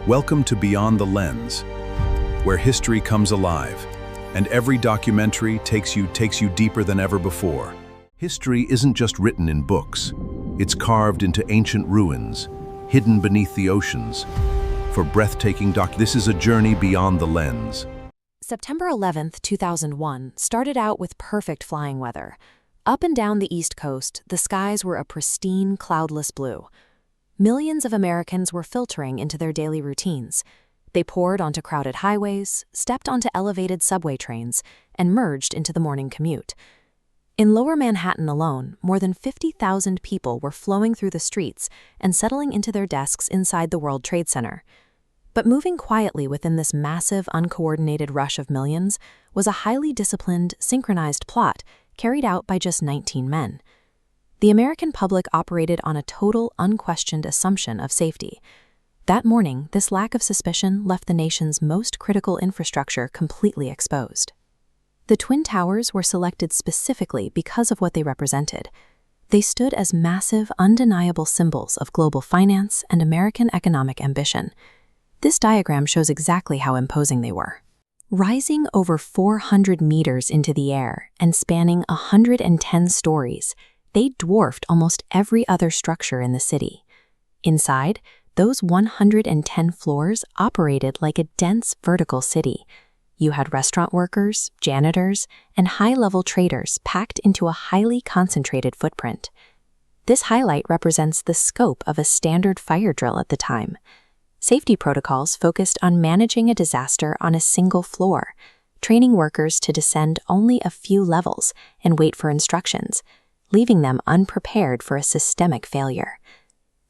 Welcome to Beyond the Lens, where history comes alive, and every documentary takes you deeper than ever before. History isn't just written in books. It's carved into ancient ruins, hidden beneath the oceans. For breathtaking this is a journey beyond the lens. September 11th, 2001 started out with perfect flying weather. Up and down the East Coast, the skies were a pristine, cloudless blue. Millions of Americans were filtering into their daily routines. They poured onto crowded highways, stepped onto elevated subway trains, and merged into the morning commute. In Lower Manhattan alone, more than 50,000 people were flowing through the streets and settling into their desks inside the World Trade Center. But moving quietly within this massive, uncoordinated rush of millions was a highly disciplined, synchronized plot carried out by just 19 men. The American public operated on a total, unquestioned assumption of safety. That morning, this lack of suspicion left the nation's most critical infrastructure completely exposed. The Twin Towers were selected specifically because of what they represented. They stood as massive, undeniable symbols of global finance and American economic ambition. This diagram shows exactly how imposing they were. Rising over 400 meters into the air and spanning 110 stories, they dwarfed almost every other structure in the city. Inside, those 110 floors operated like a dense vertical city. You had restaurant workers, janitors, and high-level traders packed into a highly concentrated footprint. This highlight represents the scope of a standard fire drill at the time. Safety protocols focused on managing a disaster on a single floor, training workers to descend only a few levels and wait for instructions, leaving them unprepared for a systemic failure.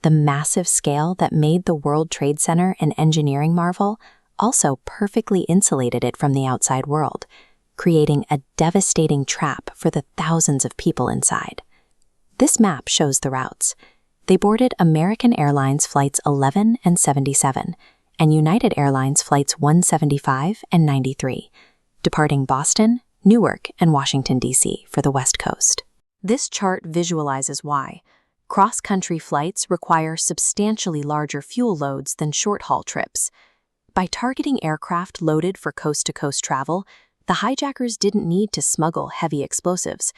The massive scale that made the World Trade Center an engineering marvel also perfectly insulated it from the outside world, creating a devastating trap for the thousands of people inside. This map shows the routes. They boarded American Airlines Flights 11 and 77, and United Airlines Flights 175 and 93, departing Boston, Newark, and Washington, D.C. for the West Coast. This chart visualizes why. Cross-country flights require substantially larger fuel loads than short-haul trips. By targeting aircraft loaded for coast-to-coast travel, the hijackers didn't need to smuggle heavy explosives.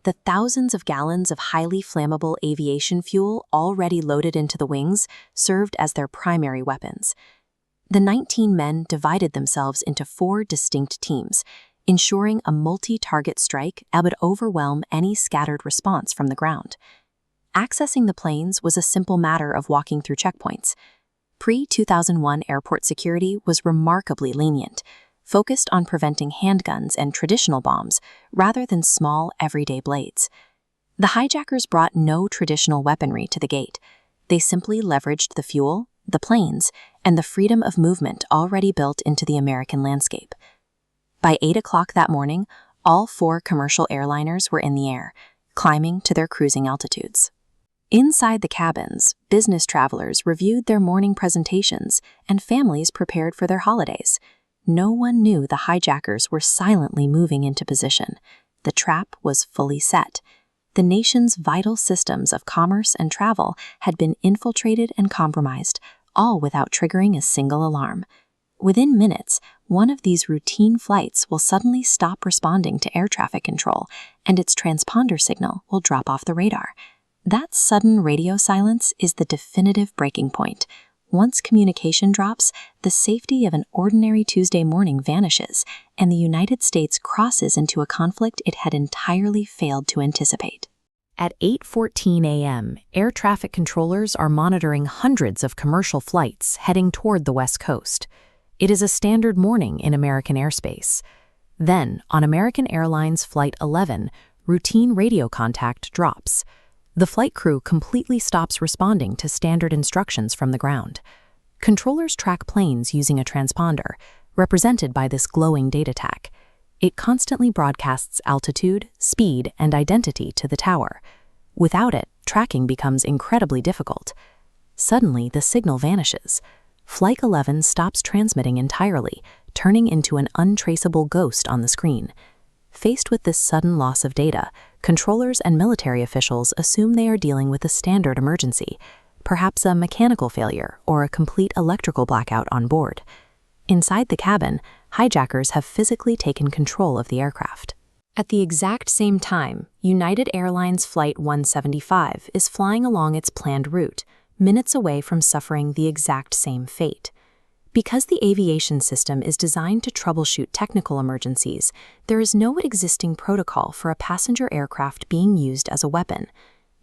The thousands of gallons of highly flammable aviation fuel already loaded into the wings served as their primary weapons. The 19 men divided themselves into 4 distinct teams, ensuring a multi-target strike would overwhelm any scattered response from the ground. Accessing the planes was a simple matter of walking through checkpoints. Pre-2001 airport security was remarkably lenient, focused on preventing handguns and traditional bombs rather than small, everyday blades. The hijackers brought no traditional weaponry to the gate. They simply leveraged the fuel, the planes, and the freedom of movement already built into the American landscape. By 8 o'clock that morning, all 4 commercial airliners were in the air, climbing to their cruising altitudes. Inside the cabins, business travelers reviewed their morning presentations and families prepared for their holidays. No one knew the hijackers were silently moving into position. The trap was fully set. The nation's vital systems of commerce and travel had been infiltrated and compromised, all without triggering a single alarm. Within minutes, one of these routine flights will suddenly stop responding to air traffic control, and its transponder signal will drop off the radar. That sudden radio silence is the definitive breaking point. Once communication drops, the safety of an ordinary Tuesday morning vanishes, and the United States crosses into a conflict it had entirely failed to anticipate. At 8:14 a.m., air traffic controllers are monitoring hundreds of commercial flights heading toward the West Coast. It is a standard morning in American airspace. Then, on American Airlines Flight 11, routine radio contact drops. The flight crew completely stops responding to standard instructions from the ground. Controllers track planes using a transponder, represented by this glowing data tag. It constantly broadcasts altitude, speed, and identity to the tower. Without it, tracking becomes incredibly difficult. Suddenly, the signal vanishes. Flight 11 stops transmitting entirely, turning into an untraceable ghost on the screen. Faced with this sudden loss of data, controllers and military officials assume they are dealing with a standard emergency. perhaps a mechanical failure or a complete electrical blackout on board. Inside the cabin, hijackers have physically taken control of the aircraft. At the exact same time, United Airlines Flight 175 is flying along its planned route, minutes away from suffering the exact same fate. Because the aviation system is designed to troubleshoot technical emergencies, there is no existing protocol for a passenger aircraft being used as a weapon.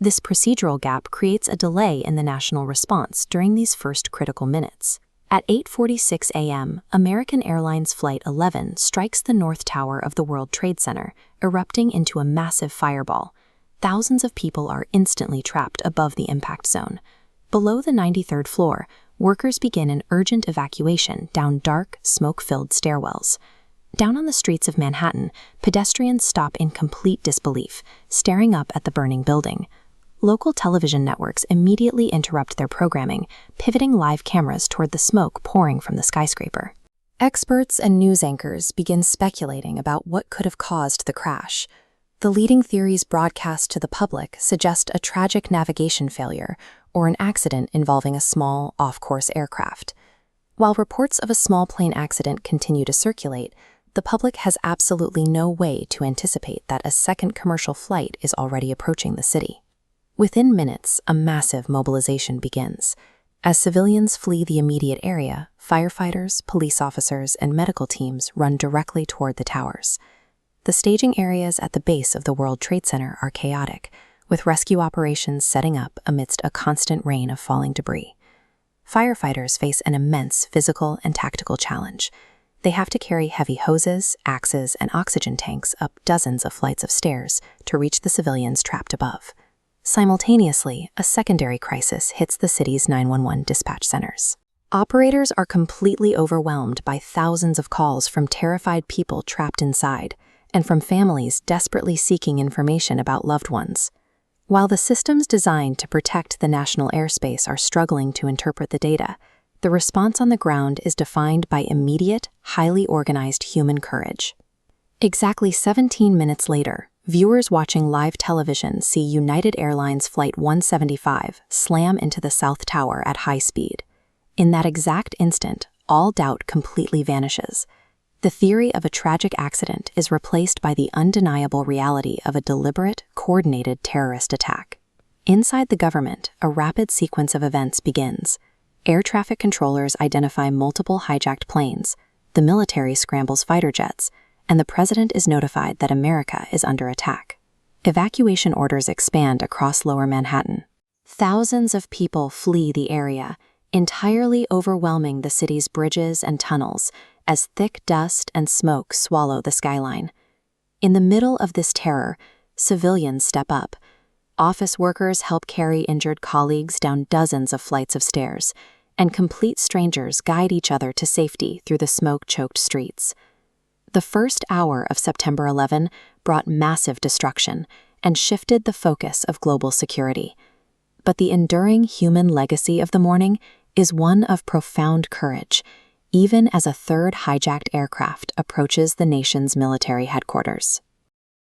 This procedural gap creates a delay in the national response during these first critical minutes. At 8:46 a.m., American Airlines Flight 11 strikes the North Tower of the World Trade Center, erupting into a massive fireball. Thousands of people are instantly trapped above the impact zone. Below the 93rd floor, workers begin an urgent evacuation down dark, smoke-filled stairwells. Down on the streets of Manhattan, pedestrians stop in complete disbelief, staring up at the burning building. Local television networks immediately interrupt their programming, pivoting live cameras toward the smoke pouring from the skyscraper. Experts and news anchors begin speculating about what could have caused the crash. The leading theories broadcast to the public suggest a tragic navigation failure or an accident involving a small, off-course aircraft. While reports of a small plane accident continue to circulate, the public has absolutely no way to anticipate that a second commercial flight is already approaching the city. Within minutes, a massive mobilization begins. As civilians flee the immediate area, firefighters, police officers, and medical teams run directly toward the towers. The staging areas at the base of the World Trade Center are chaotic, with rescue operations setting up amidst a constant rain of falling debris. Firefighters face an immense physical and tactical challenge. They have to carry heavy hoses, axes, and oxygen tanks up dozens of flights of stairs to reach the civilians trapped above. Simultaneously, a secondary crisis hits the city's 911 dispatch centers. Operators are completely overwhelmed by thousands of calls from terrified people trapped inside, and from families desperately seeking information about loved ones. While the systems designed to protect the national airspace are struggling to interpret the data, the response on the ground is defined by immediate, highly organized human courage. Exactly 17 minutes later, viewers watching live television see United Airlines Flight 175 slam into the South Tower at high speed. In that exact instant, all doubt completely vanishes. The theory of a tragic accident is replaced by the undeniable reality of a deliberate, coordinated terrorist attack. Inside the government, a rapid sequence of events begins. Air traffic controllers identify multiple hijacked planes, the military scrambles fighter jets, and the president is notified that America is under attack. Evacuation orders expand across Lower Manhattan. Thousands of people flee the area, entirely overwhelming the city's bridges and tunnels as thick dust and smoke swallow the skyline. In the middle of this terror, civilians step up. Office workers help carry injured colleagues down dozens of flights of stairs, and complete strangers guide each other to safety through the smoke-choked streets. The first hour of September 11 brought massive destruction and shifted the focus of global security. But the enduring human legacy of the morning is one of profound courage, even as a third hijacked aircraft approaches the nation's military headquarters.